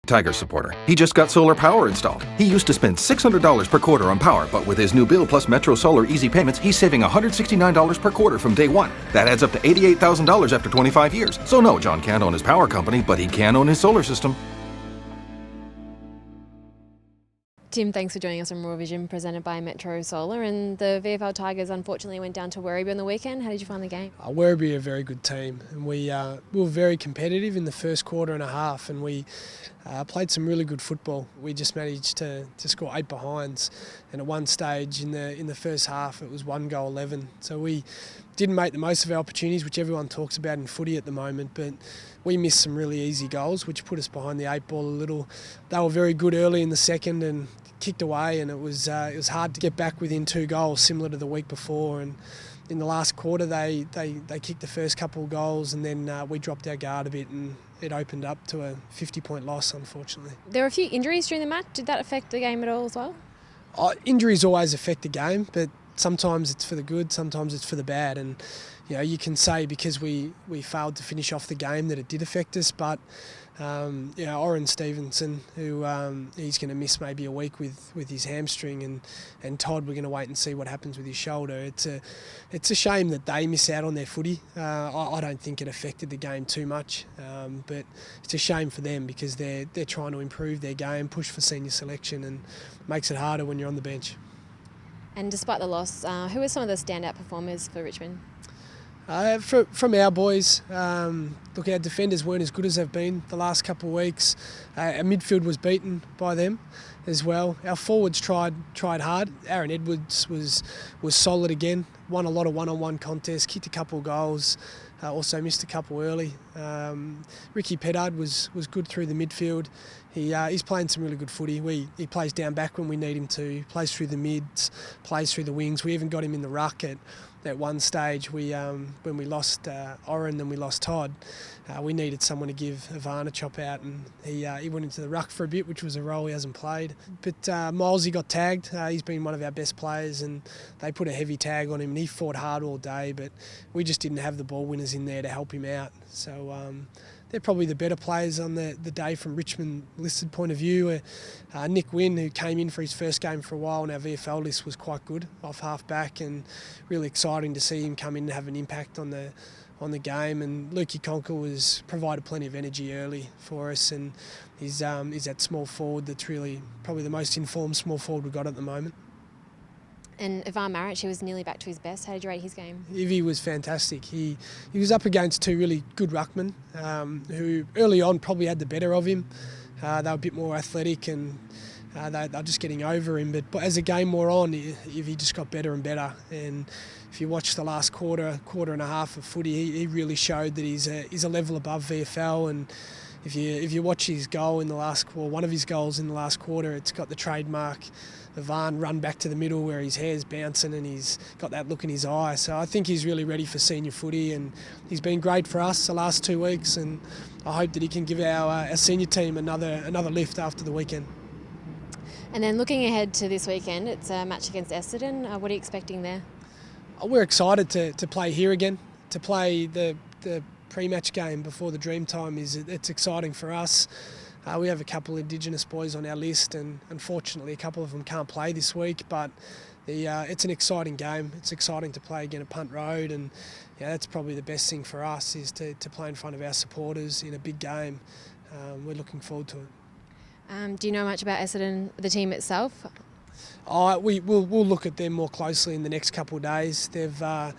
Tiger supporter. He just got solar power installed. He used to spend $600 per quarter on power, but with his new bill plus Metro Solar Easy Payments, he's saving $169 per quarter from day one. That adds up to $88,000 after 25 years. So no, John can't own his power company, but he can own his solar system. Tim, thanks for joining us on Raw Vision, presented by Metro Solar. And the VFL Tigers unfortunately went down to Werribee on the weekend. How did you find the game? Werribee are a very good team, and we were very competitive in the first quarter and a half, and we played some really good football. We just managed to score 8 behinds, and at one stage in the first half it was 1-11. So we didn't make the most of our opportunities, which everyone talks about in footy at the moment, but we missed some really easy goals, which put us behind the 8 ball a little. They were very good early in the second and kicked away, and it was hard to get back within 2 goals, similar to the week before. And in the last quarter, they kicked the first couple of goals, and then we dropped our guard a bit, and it opened up to a 50-point loss, unfortunately. There were a few injuries during the match. Did that affect the game at all as well? Injuries always affect the game, but sometimes it's for the good, sometimes it's for the bad. And you can say because we failed to finish off the game that it did affect us, but Oren Stevenson, who he's going to miss maybe a week with his hamstring, and Todd, we're going to wait and see what happens with his shoulder. It's a shame that they miss out on their footy. I don't think it affected the game too much, but it's a shame for them because they're trying to improve their game, push for senior selection, and makes it harder when you're on the bench. And despite the loss, who were some of the standout performers for Richmond? From our boys, look, our defenders weren't as good as they've been the last couple of weeks. Our midfield was beaten by them as well. Our forwards tried hard. Aaron Edwards was solid again, won a lot of one-on-one contests, kicked a couple of goals, also missed a couple early. Ricky Peddard was good through the midfield. He's playing some really good footy. He plays down back when we need him to, plays through the mids, plays through the wings. We even got him in the ruck at one stage. When we lost Oren and we lost Todd, we needed someone to give Ivan a chop out, and he went into the ruck for a bit, which was a role he hasn't played. But Milesy got tagged. He's been one of our best players, and they put a heavy tag on him, and he fought hard all day, but we just didn't have the ball winners in there to help him out. So they're probably the better players on the day from Richmond listed point of view. Nick Wynn, who came in for his first game for a while on our VFL list, was quite good off half back, and really exciting to see him come in and have an impact on the game. And Lukey Conker provided plenty of energy early for us, and he's that small forward that's really probably the most informed small forward we've got at the moment. And Ivan Maric, he was nearly back to his best. How did you rate his game? Ivy was fantastic. He was up against 2 really good ruckmen who early on probably had the better of him. They were a bit more athletic, and they're just getting over him. But as the game wore on, Ivy just got better and better. And if you watch the last quarter and a half of footy, he really showed that he's a level above VFL. And if you watch his goal in the one of his goals in the last quarter, it's got the trademark Ivan run back to the middle where his hair's bouncing and he's got that look in his eye. So I think he's really ready for senior footy, and he's been great for us the last 2 weeks, and I hope that he can give our senior team another lift after the weekend. And then looking ahead to this weekend, it's a match against Essendon. What are you expecting there? We're excited to play here again, to play the pre-match game before the dream time. It's exciting for us. We have a couple of Indigenous boys on our list, and unfortunately a couple of them can't play this week, but it's an exciting game. It's exciting to play again at Punt Road, and that's probably the best thing for us, is to play in front of our supporters in a big game. We're looking forward to it. Do you know much about Essendon, the team itself? We'll look at them more closely in the next couple of days. They've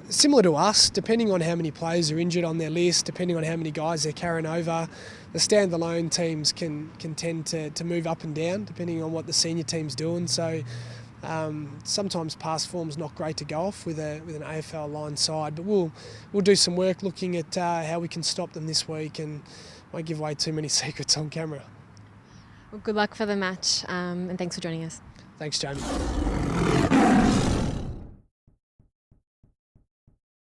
similar to us, depending on how many players are injured on their list, depending on how many guys they're carrying over, the standalone teams can tend to move up and down depending on what the senior team's doing. So sometimes past form's not great to go off with an AFL line side, but we'll do some work looking at how we can stop them this week, and won't give away too many secrets on camera. Well, good luck for the match, and thanks for joining us. Thanks, Jamie.